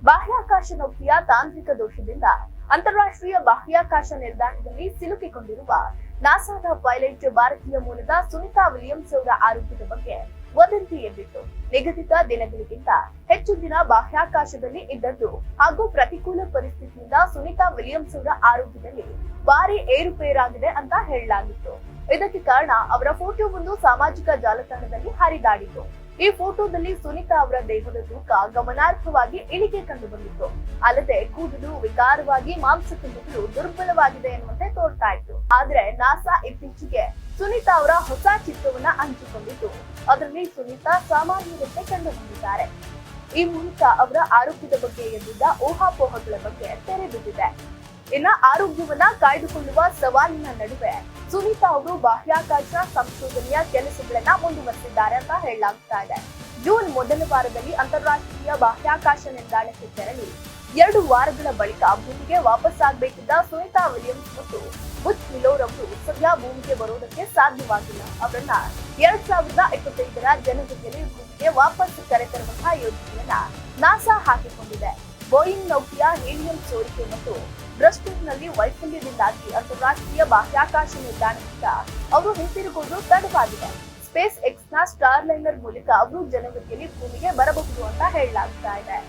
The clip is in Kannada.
ಬಾಹ್ಯಾಕಾಶ ನೌಕೆಯ ತಾಂತ್ರಿಕ ದೋಷದಿಂದ ಅಂತಾರಾಷ್ಟ್ರೀಯ ಬಾಹ್ಯಾಕಾಶ ನಿಲ್ದಾಣದಲ್ಲಿ ಸಿಲುಕಿಕೊಂಡಿರುವ ನಾಸಾದ ಪೈಲಟ್ ಭಾರತೀಯ ಮೂಲದ ಸುನಿತಾ ವಿಲಿಯಮ್ಸ್ ಅವರ ಆರೋಗ್ಯದ ಬಗ್ಗೆ ವದಂತಿ ಎದ್ದಿತ್ತು. ನಿಗದಿತ ದಿನಗಳಿಗಿಂತ ಹೆಚ್ಚು ದಿನ ಬಾಹ್ಯಾಕಾಶದಲ್ಲಿ ಇದ್ದದ್ದು ಹಾಗೂ ಪ್ರತಿಕೂಲ ಪರಿಸ್ಥಿತಿಯಿಂದ ಸುನಿತಾ ವಿಲಿಯಮ್ಸ್ ಅವರ ಆರೋಗ್ಯದಲ್ಲಿ ಭಾರಿ ಏರುಪೇರಾಗಿದೆ ಅಂತ ಹೇಳಲಾಗಿತ್ತು. ಇದಕ್ಕೆ ಕಾರಣ ಅವರ ಫೋಟೋವೊಂದು ಸಾಮಾಜಿಕ ಜಾಲತಾಣದಲ್ಲಿ ಹರಿದಾಡಿತು. ಈ ಫೋಟೋದಲ್ಲಿ ಸುನಿತಾ ಅವರ ದೇಹದ ತೂಕ ಗಮನಾರ್ಹವಾಗಿ ಇಳಿಕೆ ಕಂಡು ಬಂದಿತ್ತು. ಅಲ್ಲದೆ ಕೂದಲು ವಿಕಾರವಾಗಿ ಮಾಂಸಖಂಡಗಳು ದುರ್ಬಲವಾಗಿದೆ ಎನ್ನುವಂತೆ ತೋರ್ತಾ ಇತ್ತು. ಆದ್ರೆ ನಾಸಾ ಇತ್ತೀಚೆಗೆ ಸುನಿತಾ ಅವರ ಹೊಸ ಚಿತ್ರವನ್ನ ಹಂಚಿಕೊಂಡಿದ್ದು ಅದರಲ್ಲಿ ಸುನಿತಾ ಸಾಮಾನ್ಯರಂತೆ ಕಂಡು ಬಂದಿದ್ದಾರೆ. ಈ ಮೂಲಕ ಅವರ ಆರೋಗ್ಯದ ಬಗ್ಗೆ ಎದ್ದಿದ್ದ ಊಹಾಪೋಹಗಳ ಬಗ್ಗೆ ತೆರೆ ಬಿದ್ದಿದೆ. ಇನ್ನ ಆರೋಗ್ಯವನ್ನ ಕಾಯ್ದುಕೊಳ್ಳುವ ಸವಾಲಿನ ನಡುವೆ ಸುನಿತಾ ಅವರು ಬಾಹ್ಯಾಕಾಶ ಸಂಶೋಧನೆಯ ಕೆಲಸಗಳನ್ನ ಮುಂದುವರೆಸಿದ್ದಾರೆ ಅಂತ ಹೇಳಲಾಗ್ತಾ ಇದೆ. ಜೂನ್ ಮೊದಲ ವಾರದಲ್ಲಿ ಅಂತಾರಾಷ್ಟ್ರೀಯ ಬಾಹ್ಯಾಕಾಶ ನಿಲ್ದಾಣಕ್ಕೆ ತೆರಳಿ 2 ವಾರಗಳ ಬಳಿಕ ಭೂಮಿಗೆ ವಾಪಸ್ ಆಗ್ಬೇಕಿದ್ದ ಸುನಿತಾ ವಿಲಿಯಮ್ಸ್ ಮತ್ತು ಬುಚ್ ಮಿಲೋರ್ ಅವರು ಸದ್ಯ ಭೂಮಿಗೆ ಬರೋದಕ್ಕೆ ಸಾಧ್ಯವಾಗಿಲ್ಲ. ಅವರನ್ನ 2025ರ ಜನವರಿಯಲ್ಲಿ ಭೂಮಿಗೆ ವಾಪಸ್ ಕರೆತರುವಂತಹ ಯೋಜನೆಯನ್ನ ನಾಸಾ ಹಾಕಿಕೊಂಡಿದೆ. ಬೋಯಿಂಗ್ ನೌಕೆಯ ಹೀಲಿಯಂ ಸೋರಿಕೆ ಮತ್ತು ಬ್ರಸ್ಟರ್ನಲ್ಲಿ ವೈಫಲ್ಯದಿಂದಾಗಿ ಅಂತಾರಾಷ್ಟ್ರೀಯ ಬಾಹ್ಯಾಕಾಶ ನಿಲ್ದಾಣದಿಂದ ಅವರು ಹಿಂತಿರುಗುವುದು ತಡವಾಗಿದೆ. ಸ್ಪೇಸ್ ಎಕ್ಸ್ ನ ಸ್ಟಾರ್ ಲೈನರ್ ಮೂಲಕ ಅವರು ಜನವರಿಯಲ್ಲಿ ಭೂಮಿಗೆ ಬರಬಹುದು ಅಂತ ಹೇಳಲಾಗ್ತಾ ಇದೆ.